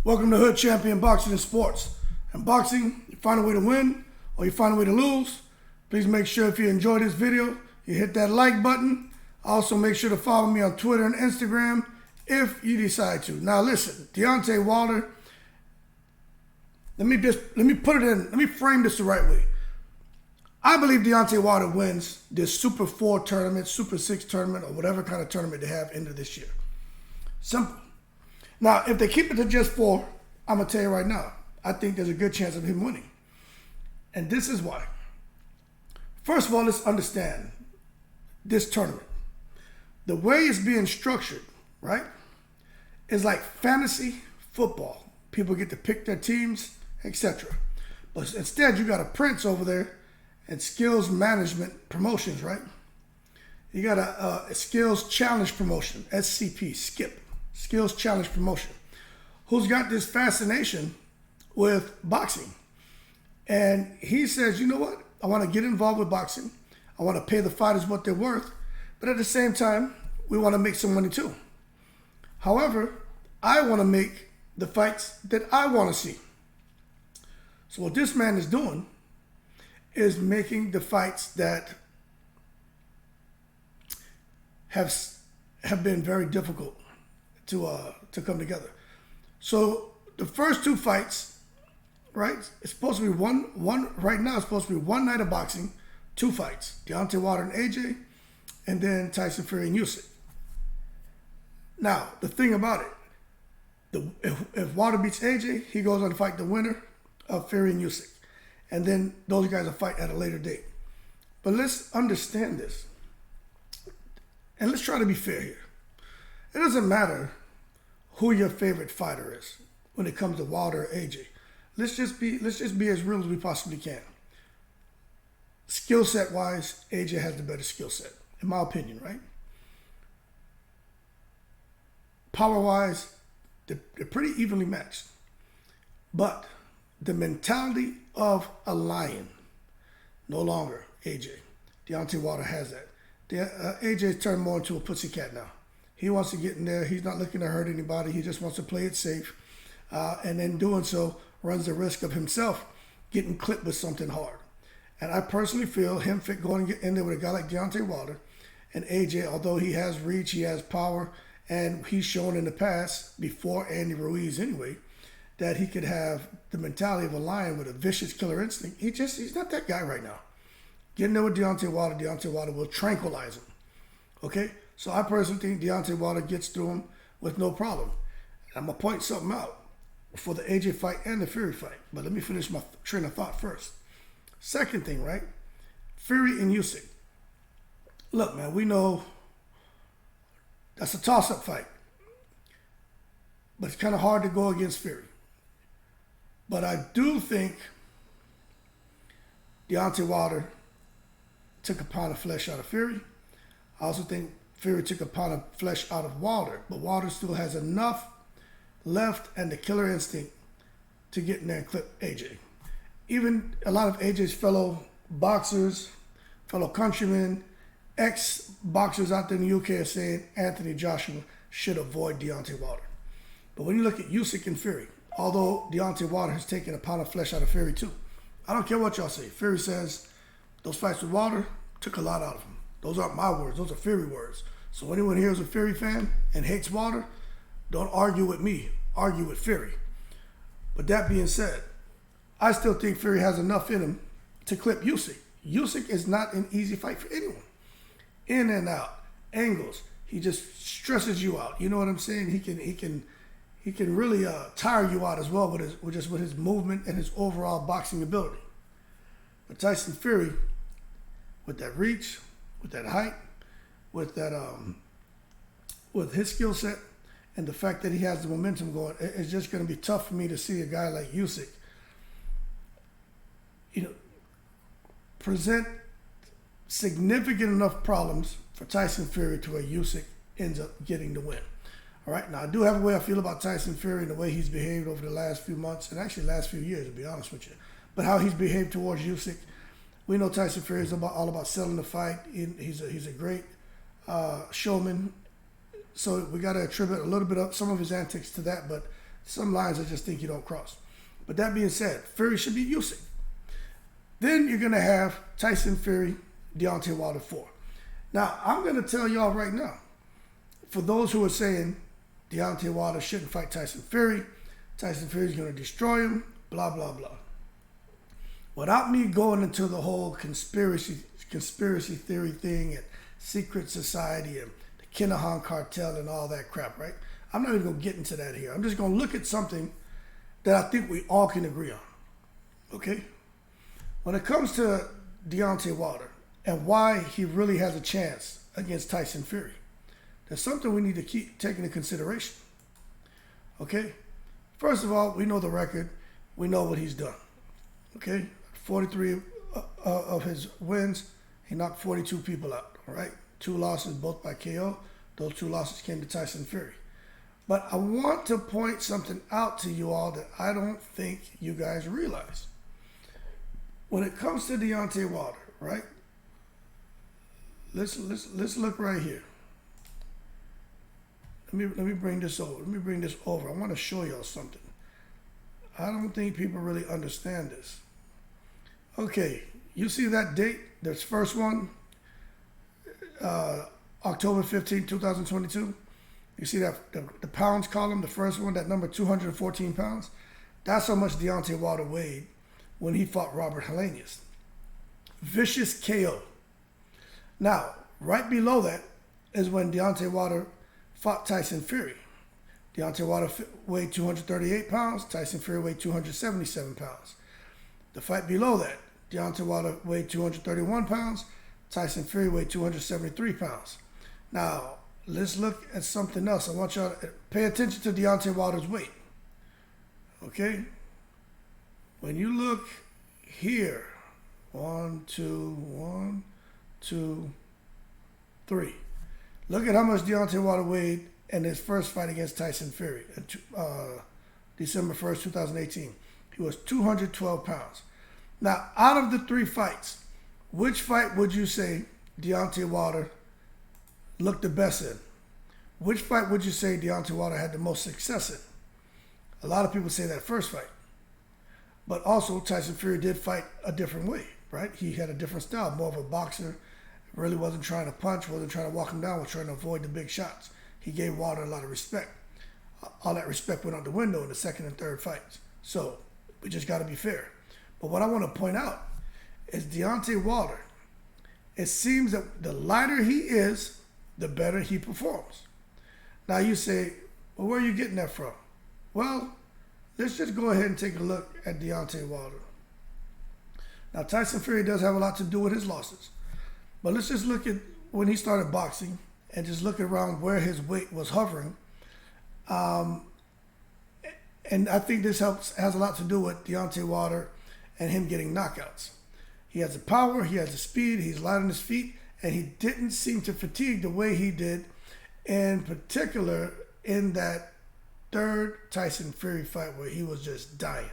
Welcome to Hood Champion Boxing and Sports. In boxing, you find a way to win or you find a way to lose. Please make sure if you enjoy this video, you hit that like button. Also make sure to follow me on Twitter and Instagram if you decide to. Now listen, Deontay Wilder, let me frame this the right way. I believe Deontay Wilder wins this Super 4 tournament, Super 6 tournament, or whatever kind of tournament they have into this year. Simple. Now, if they keep it to just 4, I'm going to tell you right now, I think there's a good chance of him winning. And this is why. First of all, let's understand this tournament. The way it's being structured, right, is like fantasy football. People get to pick their teams, etc. But instead, you got a Prince over there and skills management promotions, right? You got a skills challenge promotion, SCP, skip. Skills Challenge Promotion, who's got this fascination with boxing. And he says, you know what? I want to get involved with boxing. I want to pay the fighters what they're worth. But at the same time, we want to make some money too. However, I want to make the fights that I want to see. So what this man is doing is making the fights that have been very difficult to come together. So the first 2 fights, right? It's supposed to be one right now. It's supposed to be one night of boxing, 2 fights: Deontay Wilder and AJ, and then Tyson Fury and Usyk. Now the thing about it, if Wilder beats AJ, he goes on to fight the winner of Fury and Usyk, and then those guys will fight at a later date. But let's understand this, and let's try to be fair here. It doesn't matter who your favorite fighter is when it comes to Wilder or AJ. Let's just be as real as we possibly can. Skill set wise, AJ has the better skill set, in my opinion, right? Power wise, they're pretty evenly matched. But the mentality of a lion, no longer AJ. Deontay Wilder has that. AJ's turned more into a pussycat now. He wants to get in there. He's not looking to hurt anybody. He just wants to play it safe. And in doing so, runs the risk of himself getting clipped with something hard. And I personally feel him fit going in there with a guy like Deontay Wilder. And AJ, although he has reach, he has power, and he's shown in the past, before Andy Ruiz anyway, that he could have the mentality of a lion with a vicious killer instinct. He's not that guy right now. Getting there with Deontay Wilder will tranquilize him. Okay? So I personally think Deontay Wilder gets through him with no problem. I'm going to point something out for the AJ fight and the Fury fight. But let me finish my train of thought first. Second thing, right? Fury and Usyk. Look, man, we know that's a toss-up fight. But it's kind of hard to go against Fury. But I do think Deontay Wilder took a pound of flesh out of Fury. I also think Fury took a pound of flesh out of Wilder, but Wilder still has enough left and the killer instinct to get in there and clip AJ. Even a lot of AJ's fellow boxers, fellow countrymen, ex-boxers out there in the UK are saying Anthony Joshua should avoid Deontay Wilder. But when you look at Usyk and Fury, although Deontay Wilder has taken a pound of flesh out of Fury too, I don't care what y'all say. Fury says those fights with Wilder took a lot out of him. Those aren't my words. Those are Fury words. So anyone here is a Fury fan and hates Wilder, don't argue with me. Argue with Fury. But that being said, I still think Fury has enough in him to clip Usyk. Usyk is not an easy fight for anyone. In and out, angles. He just stresses you out. You know what I'm saying? He can really tire you out as well with his movement and his overall boxing ability. But Tyson Fury, with that reach, with that height, with that with his skill set, and the fact that he has the momentum going, it's just going to be tough for me to see a guy like Usyk, present significant enough problems for Tyson Fury to where Usyk ends up getting the win. All right, now I do have a way I feel about Tyson Fury and the way he's behaved over the last few months, and actually last few years, to be honest with you. But how he's behaved towards Usyk, we know Tyson Fury is all about selling the fight. He's a great showman. So we got to attribute a little bit of some of his antics to that. But Some lines I just think you don't cross. But that being said, Fury should beat Usyk. Then you're going to have Tyson Fury, Deontay Wilder 4. Now, I'm going to tell y'all right now, for those who are saying Deontay Wilder shouldn't fight Tyson Fury is going to destroy him, blah, blah, blah. Without me going into the whole conspiracy theory thing and secret society and the Kinahan cartel and all that crap, right? I'm not even going to get into that here. I'm just going to look at something that I think we all can agree on, okay? When it comes to Deontay Wilder and why he really has a chance against Tyson Fury, there's something we need to keep taking into consideration, okay? First of all, we know the record. We know what he's done, okay? 43 of his wins, he knocked 42 people out, all right? 2 losses, both by KO. Those 2 losses came to Tyson Fury. But I want to point something out to you all that I don't think you guys realize. When it comes to Deontay Wilder, right? Let's look right here. Let me bring this over. Let me bring this over. I want to show y'all something. I don't think people really understand this. Okay, you see that date? This first one, October 15, 2022. You see that the pounds column, the first one, that number 214 pounds? That's how much Deontay Wilder weighed when he fought Robert Helenius. Vicious KO. Now, right below that is when Deontay Wilder fought Tyson Fury. Deontay Wilder weighed 238 pounds. Tyson Fury weighed 277 pounds. The fight below that, Deontay Wilder weighed 231 pounds. Tyson Fury weighed 273 pounds. Now, let's look at something else. I want y'all to pay attention to Deontay Wilder's weight. Okay? When you look here, 1, 2, 3. Look at how much Deontay Wilder weighed in his first fight against Tyson Fury, December 1st, 2018. He was 212 pounds. Now, out of the 3 fights, which fight would you say Deontay Wilder looked the best in? Which fight would you say Deontay Wilder had the most success in? A lot of people say that first fight. But also, Tyson Fury did fight a different way, right? He had a different style, more of a boxer. Really wasn't trying to punch, wasn't trying to walk him down, was trying to avoid the big shots. He gave Wilder a lot of respect. All that respect went out the window in the second and third fights. So, we just got to be fair. But what I want to point out is Deontay Wilder, it seems that the lighter he is, the better he performs. Now you say, well, where are you getting that from? Well, let's just go ahead and take a look at Deontay Wilder. Now, Tyson Fury does have a lot to do with his losses. But let's just look at when he started boxing and just look around where his weight was hovering. And I think this has a lot to do with Deontay Wilder and him getting knockouts. He has the power, he has the speed, he's light on his feet, and he didn't seem to fatigue the way he did, in particular in that third Tyson Fury fight where he was just dying.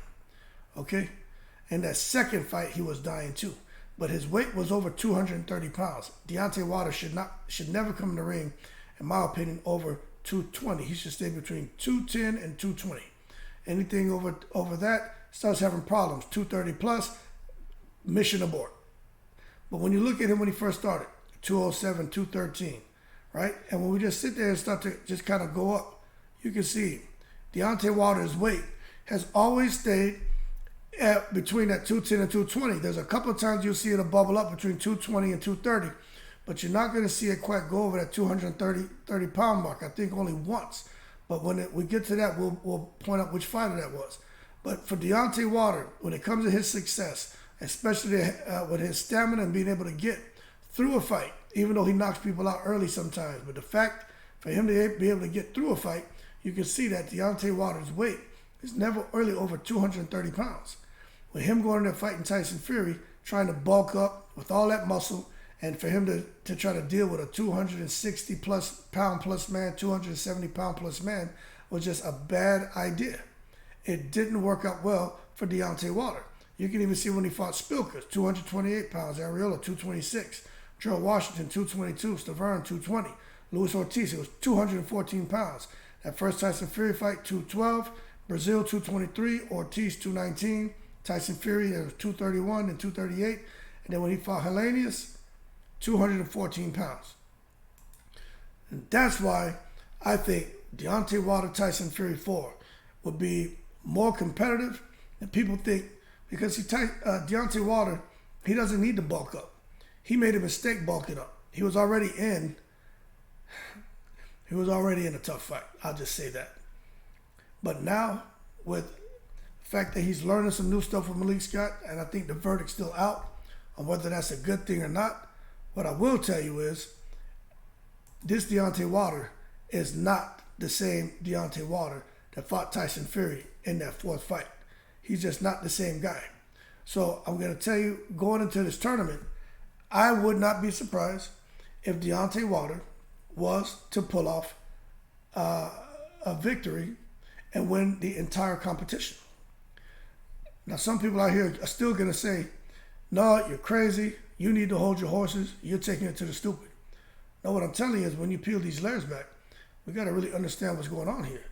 Okay? In that second fight, he was dying too. But his weight was over 230 pounds. Deontay Wilder should never come in the ring, in my opinion, over 220. He should stay between 210 and 220. Anything over that starts having problems. 230 plus, mission abort. But when you look at him when he first started, 207, 213, right? And when we just sit there and start to just kind of go up, you can see Deontay Wilder's weight has always stayed at between that 210 and 220. There's a couple of times you'll see it bubble up between 220 and 230, but you're not going to see it quite go over that 230 pound mark. I think only once. But when we get to that, we'll point out which fighter that was. But for Deontay Wilder, when it comes to his success, especially with his stamina and being able to get through a fight, even though he knocks people out early sometimes, but the fact for him to be able to get through a fight, you can see that Deontay Wilder's weight is never really over 230 pounds. With him going in there fighting Tyson Fury, trying to bulk up with all that muscle, and for him to try to deal with a 260 pound plus man, 270 pound plus man, was just a bad idea. It didn't work out well for Deontay Wilder. You can even see when he fought Spilka, 228 pounds, Arreola, 226, Gerald Washington, 222, Stavern, 220, Luis Ortiz, it was 214 pounds. That first Tyson Fury fight, 212, Brazil 223, Ortiz 219, Tyson Fury it was 231 and 238, and then when he fought Helenius, 214 pounds. And that's why I think Deontay Wilder Tyson Fury 4 would be more competitive than people think, because Deontay Wilder, he doesn't need to bulk up. He made a mistake bulking up. He was already in a tough fight. I'll just say that. But now, with the fact that he's learning some new stuff with Malik Scott, and I think the verdict's still out on whether that's a good thing or not, what I will tell you is this Deontay Wilder is not the same Deontay Wilder that fought Tyson Fury in that fourth fight. He's just not the same guy. So I'm going to tell you, going into this tournament, I would not be surprised if Deontay Wilder was to pull off a victory and win the entire competition. Now, some people out here are still going to say, no, you're crazy. You need to hold your horses. You're taking it to the stupid. No, what I'm telling you is when you peel these layers back, we got to really understand what's going on here.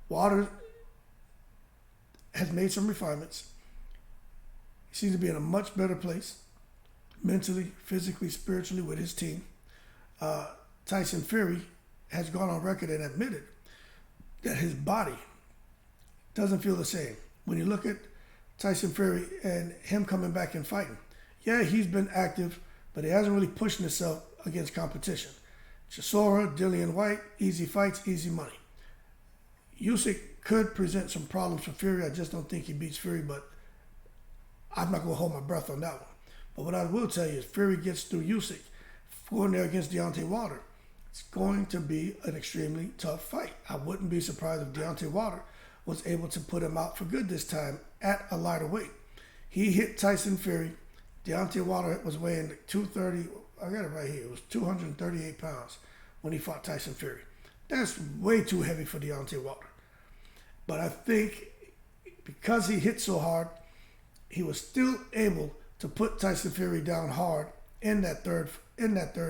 Wilder has made some refinements. He seems to be in a much better place, mentally, physically, spiritually, with his team. Tyson Fury has gone on record and admitted that his body doesn't feel the same. When you look at Tyson Fury and him coming back and fighting, yeah, he's been active, but he hasn't really pushed himself against competition. Chisora, Dillian White, easy fights, easy money. Usyk could present some problems for Fury. I just don't think he beats Fury, but I'm not going to hold my breath on that one. But what I will tell you is Fury gets through Usyk, going there against Deontay Wilder. It's going to be an extremely tough fight. I wouldn't be surprised if Deontay Wilder was able to put him out for good this time at a lighter weight. He hit Tyson Fury. Deontay Wilder was weighing 230. I got it right here. It was 238 pounds when he fought Tyson Fury. That's way too heavy for Deontay Wilder. But I think because he hit so hard, he was still able to put Tyson Fury down hard in that third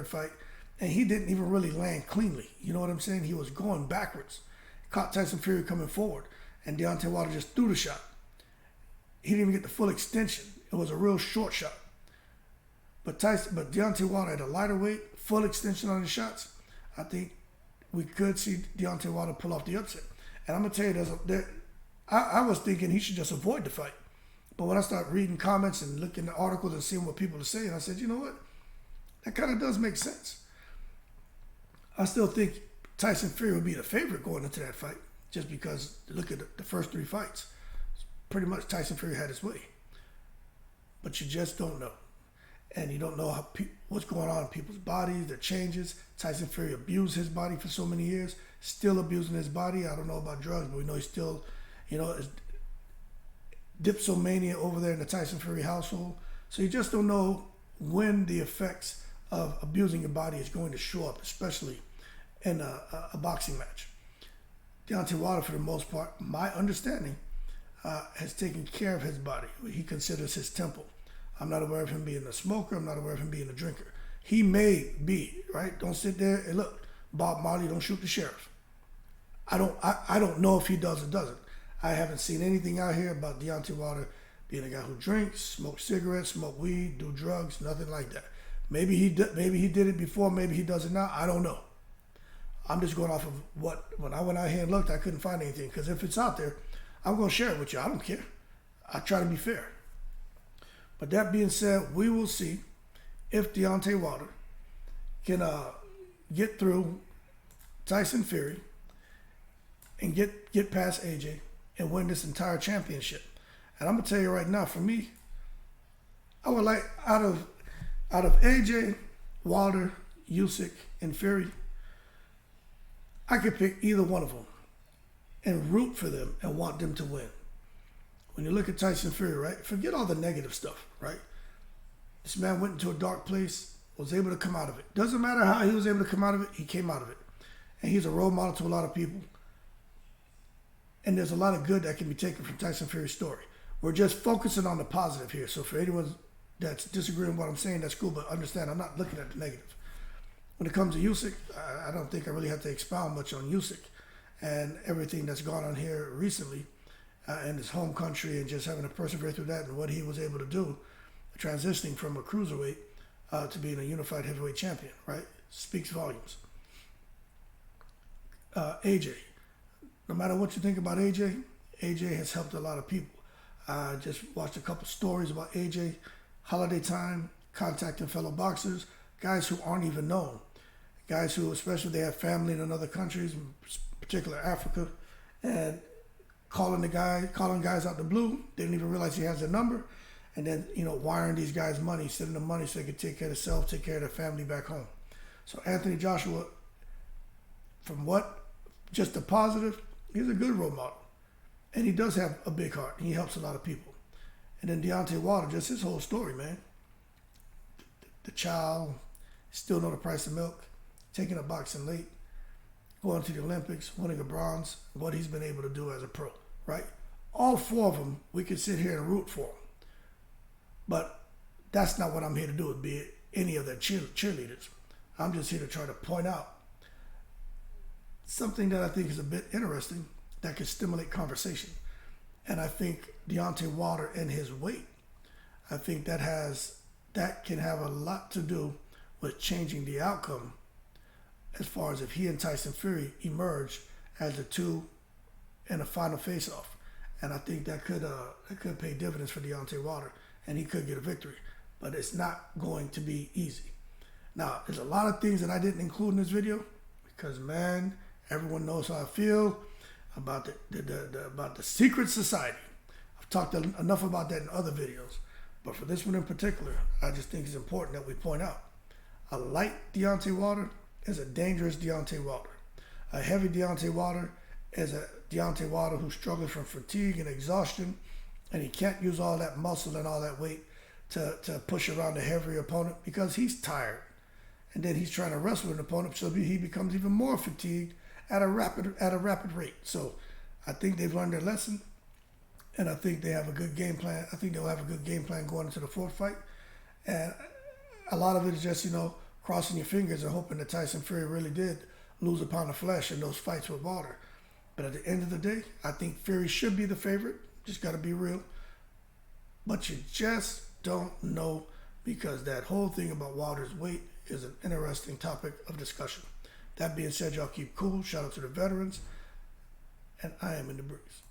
fight, and he didn't even really land cleanly. You know what I'm saying? He was going backwards. Caught Tyson Fury coming forward, and Deontay Wilder just threw the shot. He didn't even get the full extension. It was a real short shot. But Deontay Wilder at a lighter weight, full extension on his shots, I think we could see Deontay Wilder pull off the upset. And I'm going to tell you, I was thinking he should just avoid the fight. But when I start reading comments and looking at articles and seeing what people are saying, I said, you know what? That kind of does make sense. I still think Tyson Fury would be the favorite going into that fight, just because look at the first three fights. Pretty much Tyson Fury had his way. But you just don't know. And you don't know what's going on in people's bodies, their changes. Tyson Fury abused his body for so many years, still abusing his body. I don't know about drugs, but we know he's still, is dipsomania over there in the Tyson Fury household. So you just don't know when the effects of abusing your body is going to show up, especially in a boxing match. Deontay Wilder, for the most part, my understanding, has taken care of his body. He considers his temple. I'm not aware of him being a smoker. I'm not aware of him being a drinker. He may be, right? Don't sit there and look, Bob Marley, don't shoot the sheriff. I don't know if he does or doesn't. I haven't seen anything out here about Deontay Wilder being a guy who drinks, smokes cigarettes, smoke weed, do drugs, nothing like that. Maybe he did it before, maybe he does it now. I don't know. I'm just going off of when I went out here and looked, I couldn't find anything. Because if it's out there, I'm going to share it with you. I don't care. I try to be fair. But that being said, we will see if Deontay Wilder can get through Tyson Fury and get past AJ and win this entire championship. And I'm gonna tell you right now, for me, I would like out of AJ, Wilder, Usyk, and Fury, I could pick either one of them and root for them and want them to win. When you look at Tyson Fury, right? Forget all the negative stuff, right? This man went into a dark place, was able to come out of it. Doesn't matter how he was able to come out of it, he came out of it. And he's a role model to a lot of people. And there's a lot of good that can be taken from Tyson Fury's story. We're just focusing on the positive here. So for anyone that's disagreeing with what I'm saying, that's cool, but understand I'm not looking at the negative. When it comes to Usyk, I don't think I really have to expound much on Usyk. and everything that's gone on here recently in his home country, and just having to persevere through that, and what he was able to do, transitioning from a cruiserweight to being a unified heavyweight champion, right? Speaks volumes. AJ, no matter what you think about AJ, AJ has helped a lot of people. I just watched a couple stories about AJ, holiday time, contacting fellow boxers, guys who aren't even known, guys who, especially if they have family in other countries, in particular Africa, and calling guys out the blue. They didn't even realize he has their number, and then wiring these guys money, sending them money so they could take care of themselves, take care of their family back home. So Anthony Joshua, from just the positive, he's a good role model. And he does have a big heart. He helps a lot of people. And then Deontay Wilder, just his whole story, man. The child, still know the price of milk, taking up boxing late, going to the Olympics, winning a bronze, what he's been able to do as a pro, right? All four of them, we could sit here and root for them. But that's not what I'm here to do, be any of their cheerleaders. I'm just here to try to point out something that I think is a bit interesting that could stimulate conversation. And I think Deontay Wilder and his weight, I think that can have a lot to do with changing the outcome as far as if he and Tyson Fury emerge as the two in a final face-off. And I think that could pay dividends for Deontay Wilder, and he could get a victory. But it's not going to be easy. Now, there's a lot of things that I didn't include in this video because, man, everyone knows how I feel about the secret society. I've talked enough about that in other videos, but for this one in particular, I just think it's important that we point out a light Deontay Wilder is a dangerous Deontay Wilder. A heavy Deontay Wilder is a Deontay Wilder who struggles from fatigue and exhaustion, and he can't use all that muscle and all that weight to push around a heavier opponent because he's tired. And then he's trying to wrestle with an opponent, so he becomes even more fatigued at a rapid rate. So I think they've learned their lesson, and I think they have a good game plan. I think they'll have a good game plan going into the fourth fight. And a lot of it is just, crossing your fingers and hoping that Tyson Fury really did lose a pound of flesh in those fights with Wilder. But at the end of the day, I think Fury should be the favorite. Just got to be real. But you just don't know, because that whole thing about Wilder's weight is an interesting topic of discussion. That being said, y'all keep cool. Shout out to the veterans. And I am in the breeze.